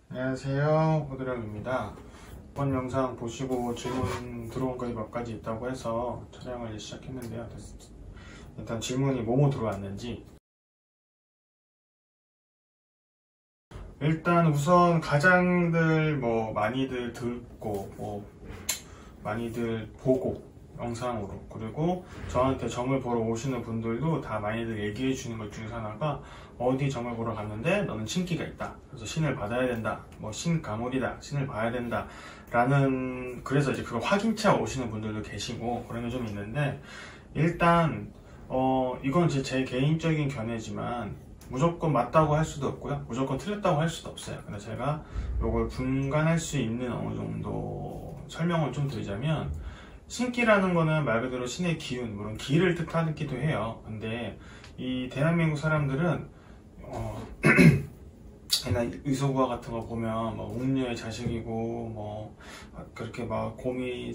안녕하세요, 호드령입니다. 이번 영상 보시고 질문 들어온 것이 몇 가지 있다고 해서 촬영을 시작했는데요. 일단 질문이 뭐뭐 들어왔는지, 일단 우선 가장들 많이들 듣고 많이들 보고 영상으로, 그리고 저한테 점을 보러 오시는 분들도 다 많이들 얘기해 주는 것 중에 하나가, 어디 점을 보러 갔는데 너는 신기가 있다, 그래서 신을 받아야 된다, 신가물이다, 신을 봐야 된다 라는, 그래서 이제 그걸 확인차 오시는 분들도 계시고 그런 게 좀 있는데, 일단 이건 제 개인적인 견해지만 무조건 맞다고 할 수도 없고요, 무조건 틀렸다고 할 수도 없어요. 근데 제가 이걸 분간할 수 있는 어느 정도 설명을 좀 드리자면, 신기라는 거는 말 그대로 신의 기운, 물론 기를 뜻하기도 해요. 근데 이 대한민국 사람들은 옛날 의소구화 같은 거 보면 옥녀의 자식이고 그렇게 곰이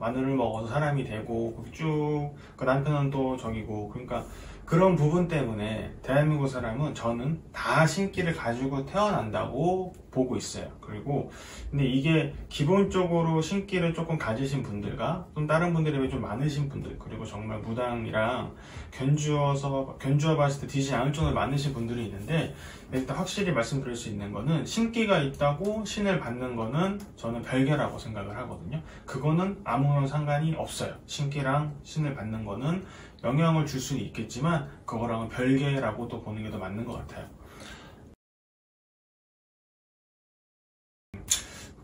마늘을 먹어서 사람이 되고 쭉 그 남편은 또 저기고, 그러니까 그런 부분 때문에 대한민국 사람은 저는 다 신기를 가지고 태어난다고 보고 있어요. 그리고 근데 이게 기본적으로 신기를 조금 가지신 분들과 좀 다른 분들에 비해 좀 많으신 분들, 그리고 정말 무당이랑 견주어 봤을 때 뒤지지 않을 정도로 많으신 분들이 있는데, 일단 확실히 말씀드릴 수 있는 거는, 신기가 있다고 신을 받는 거는 저는 별개라고 생각을 하거든요. 그거는 아무런 상관이 없어요. 신기랑 신을 받는 거는 영향을 줄 수는 있겠지만 그거랑은 별개라고 또 보는 게 더 맞는 것 같아요.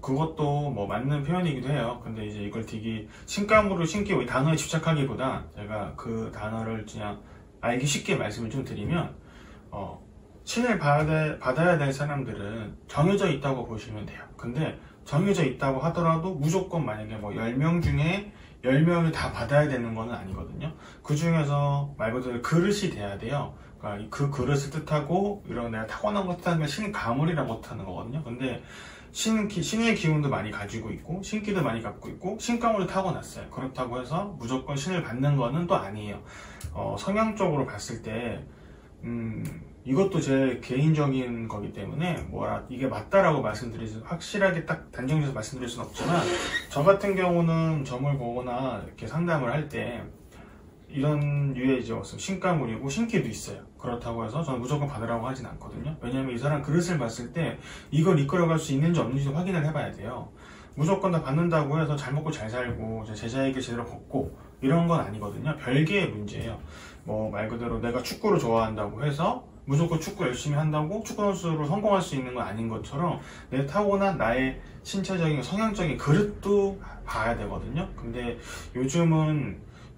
그것도 맞는 표현이기도 해요. 근데 이제 이걸 되게 신감으로 신기 단어에 집착하기보다, 제가 그 단어를 그냥 알기 쉽게 말씀을 좀 드리면, 신을 받아야 될 사람들은 정해져 있다고 보시면 돼요. 근데 정해져 있다고 하더라도 무조건 만약에 10명 중에 10명을 다 받아야 되는 건 아니거든요. 그 중에서 말 그대로 그릇이 돼야 돼요. 그러니까 그 그릇을 뜻하고, 이런 내가 타고난 것 뜻하는 건 신가물이라고 뜻하는 거거든요. 근데 신의 기운도 많이 가지고 있고 신기도 많이 갖고 있고 신가물도 타고났어요. 그렇다고 해서 무조건 신을 받는 거는 또 아니에요. 성향적으로 봤을 때 이것도 제 개인적인 거기 때문에 이게 맞다라고 확실하게 딱 단정지어서 말씀드릴 수는 없지만, 저 같은 경우는 점을 보거나 이렇게 상담을 할 때 이런 유의 이제 신가물이고 신기도 있어요. 그렇다고 해서 저는 무조건 받으라고 하진 않거든요. 왜냐면 이 사람 그릇을 봤을 때 이걸 이끌어갈 수 있는지 없는지도 확인을 해봐야 돼요. 무조건 다 받는다고 해서 잘 먹고 잘 살고 제자에게 제대로 걷고 이런 건 아니거든요. 별개의 문제예요. 말 그대로 내가 축구를 좋아한다고 해서 무조건 축구 열심히 한다고 축구 선수로 성공할 수 있는 건 아닌 것처럼, 내 타고난 나의 신체적인 성향적인 그릇도 봐야 되거든요. 근데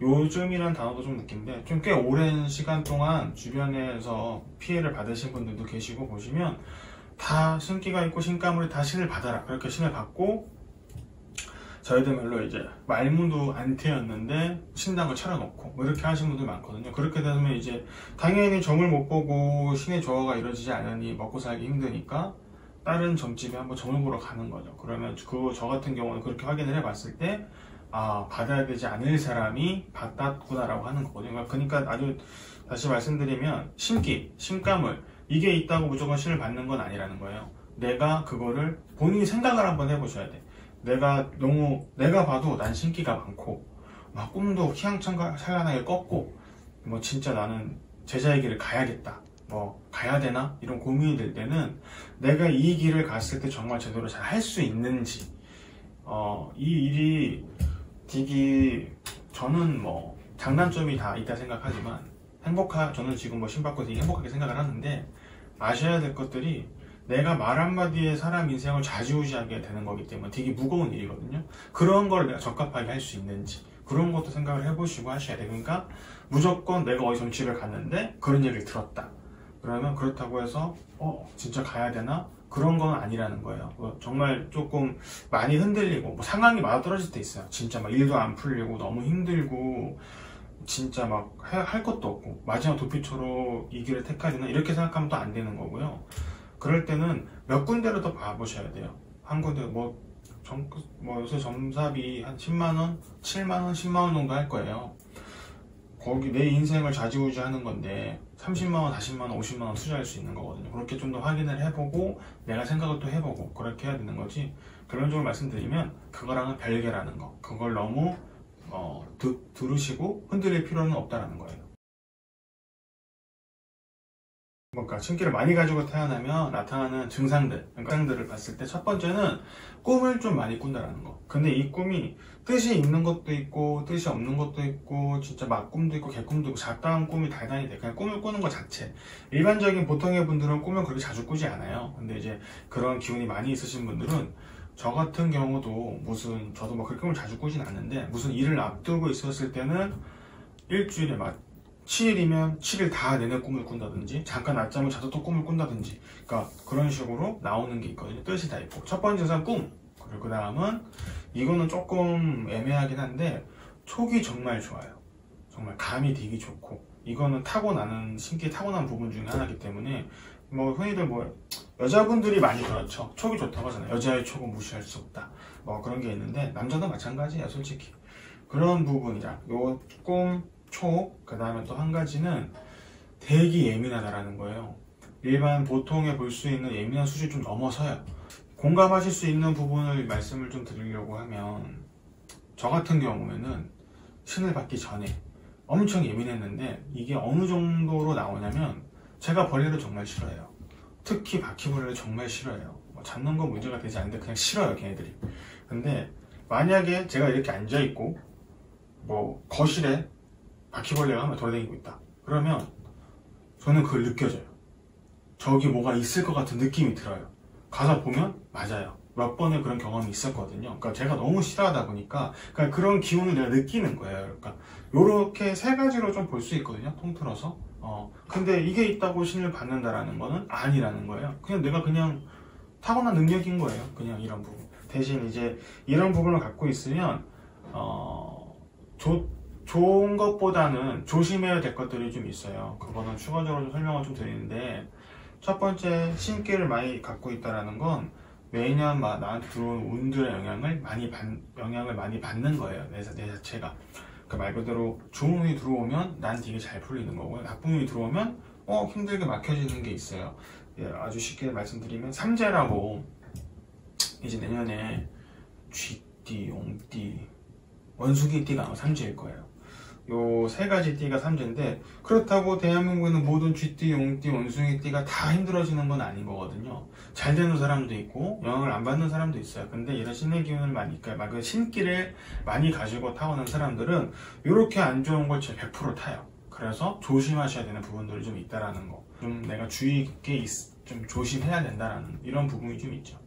요즘이란 단어도 좀 웃긴데, 좀 꽤 오랜 시간 동안 주변에서 피해를 받으신 분들도 계시고 보시면, 다 신기가 있고 신가물이 다 신을 받아라, 그렇게 신을 받고 저희들 말로 이제 말문도 안 트였는데 신당을 차려놓고 이렇게 하시는 분들 많거든요. 그렇게 되면 이제 당연히 점을 못 보고 신의 조화가 이루어지지 않으니 먹고 살기 힘드니까 다른 점집에 한번 점을 보러 가는 거죠. 그러면 저 같은 경우는 그렇게 확인을 해봤을 때, 받아야 되지 않을 사람이 받았구나라고 하는 거거든요. 그러니까 아주 다시 말씀드리면, 신기, 신가물 이게 있다고 무조건 신을 받는 건 아니라는 거예요. 내가 그거를 본인이 생각을 한번 해보셔야 돼. 내가 봐도 난 신기가 많고 꿈도 희망찬란하게 꿨고 진짜 나는 제자의 길을 가야겠다, 가야 되나 이런 고민이 들 때는, 내가 이 길을 갔을 때 정말 제대로 잘 할 수 있는지, 이 일이 되게, 저는 장단점이 다 있다 생각하지만 저는 지금 신 받고 되게 행복하게 생각을 하는데, 아셔야 될 것들이, 내가 말 한마디에 사람 인생을 좌지우지하게 되는 거기 때문에 되게 무거운 일이거든요. 그런 걸 내가 적합하게 할 수 있는지, 그런 것도 생각을 해보시고 하셔야 돼요. 그러니까 무조건 내가 어디 점집을 갔는데 그런 얘기를 들었다, 그러면 그렇다고 해서 진짜 가야 되나? 그런 건 아니라는 거예요. 정말 조금 많이 흔들리고 상황이 맞아떨어질 때 있어요. 진짜 일도 안 풀리고 너무 힘들고 진짜 할 것도 없고 마지막 도피처로 이 길을 택해야 되나 이렇게 생각하면 또 안 되는 거고요. 그럴 때는 몇 군데를 더 봐보셔야 돼요. 한 군데 요새 점삽이 한 10만원, 7만원, 10만원 정도 할 거예요. 거기 내 인생을 좌지우지하는 건데 30만원, 40만원, 50만원 투자할 수 있는 거거든요. 그렇게 좀 더 확인을 해보고 내가 생각을 또 해보고 그렇게 해야 되는 거지. 결론적으로 말씀드리면 그거랑은 별개라는 거, 그걸 너무 들으시고 흔들릴 필요는 없다라는 거예요. 그러니까 신기를 많이 가지고 태어나면 나타나는 증상들을 봤을 때 첫 번째는 꿈을 좀 많이 꾼다라는 거. 근데 이 꿈이 뜻이 있는 것도 있고 뜻이 없는 것도 있고 진짜 막꿈도 있고 개꿈도 있고 잡다한 꿈이 달달이 돼. 그냥 꿈을 꾸는 것 자체. 일반적인 보통의 분들은 꿈을 그렇게 자주 꾸지 않아요. 근데 이제 그런 기운이 많이 있으신 분들은, 저 같은 경우도 저도 뭐 그렇게 꿈을 자주 꾸진 않는데 무슨 일을 앞두고 있었을 때는 일주일에 막 7일이면 7일 다 내내 꿈을 꾼다든지 잠깐 낮잠을 자도 또 꿈을 꾼다든지, 그러니까 그런 식으로 나오는 게 있거든요. 뜻이 다 있고. 첫 번째는 꿈, 그리고 그 다음은 이거는 조금 애매하긴 한데 촉이 정말 좋아요. 정말 감이 되게 좋고, 이거는 신기에 타고난 부분 중에 하나이기 때문에 뭐 흔히들 뭐 여자분들이 많이 그렇죠. 촉이 좋다고 하잖아요. 여자의 촉은 무시할 수 없다, 뭐 그런 게 있는데 남자도 마찬가지예요 솔직히. 그런 부분이랑 요 꿈, 촉, 그 다음에 또 한 가지는 되게 예민하다라는 거예요. 일반 보통에 볼 수 있는 예민한 수준이 좀 넘어서요. 공감하실 수 있는 부분을 말씀을 좀 드리려고 하면, 저 같은 경우에는 신을 받기 전에 엄청 예민했는데 이게 어느 정도로 나오냐면, 제가 벌레를 정말 싫어해요. 특히 바퀴벌레를 정말 싫어해요. 잡는 건 문제가 되지 않는데 그냥 싫어요 걔네들이. 근데 만약에 제가 이렇게 앉아있고 뭐 거실에 바퀴벌레가 한번 돌아다니고 있다 그러면 저는 그걸 느껴져요. 저기 뭐가 있을 것 같은 느낌이 들어요. 가서 보면 맞아요. 몇 번의 그런 경험이 있었거든요. 그러니까 제가 너무 싫어하다 보니까 그러니까 그런 기운을 내가 느끼는 거예요. 그러니까 요렇게 세 가지로 좀 볼 수 있거든요, 통틀어서. 근데 이게 있다고 신을 받는다라는 거는 아니라는 거예요. 그냥 내가 타고난 능력인 거예요. 그냥 이런 부분. 대신 이제 이런 부분을 갖고 있으면 좋은 것보다는 조심해야 될 것들이 좀 있어요. 그거는 추가적으로 좀 설명을 좀 드리는데, 첫 번째, 신기를 많이 갖고 있다는 건 매년 나한테 들어오는 운들의 영향을 많이 받는 거예요. 내 자체가. 그러니까 말 그대로 좋은 운이 들어오면 난 되게 잘 풀리는 거고요. 나쁜 운이 들어오면 힘들게 막혀지는 게 있어요. 예, 아주 쉽게 말씀드리면 삼재라고, 이제 내년에 쥐띠, 용띠, 원숭이 띠가 아마 삼재일 거예요. 요 세 가지 띠가 삼재인데, 그렇다고 대한민국에는 모든 쥐띠, 용띠, 원숭이 띠가 다 힘들어지는 건 아닌 거거든요. 잘 되는 사람도 있고 영향을 안 받는 사람도 있어요. 근데 이런 신의 기운을 그러니까 신기를 많이 가지고 타오는 사람들은 이렇게 안 좋은 걸 100% 타요. 그래서 조심하셔야 되는 부분들이 좀 있다라는 거, 좀 내가 주의 깊게 좀 조심해야 된다라는 이런 부분이 좀 있죠.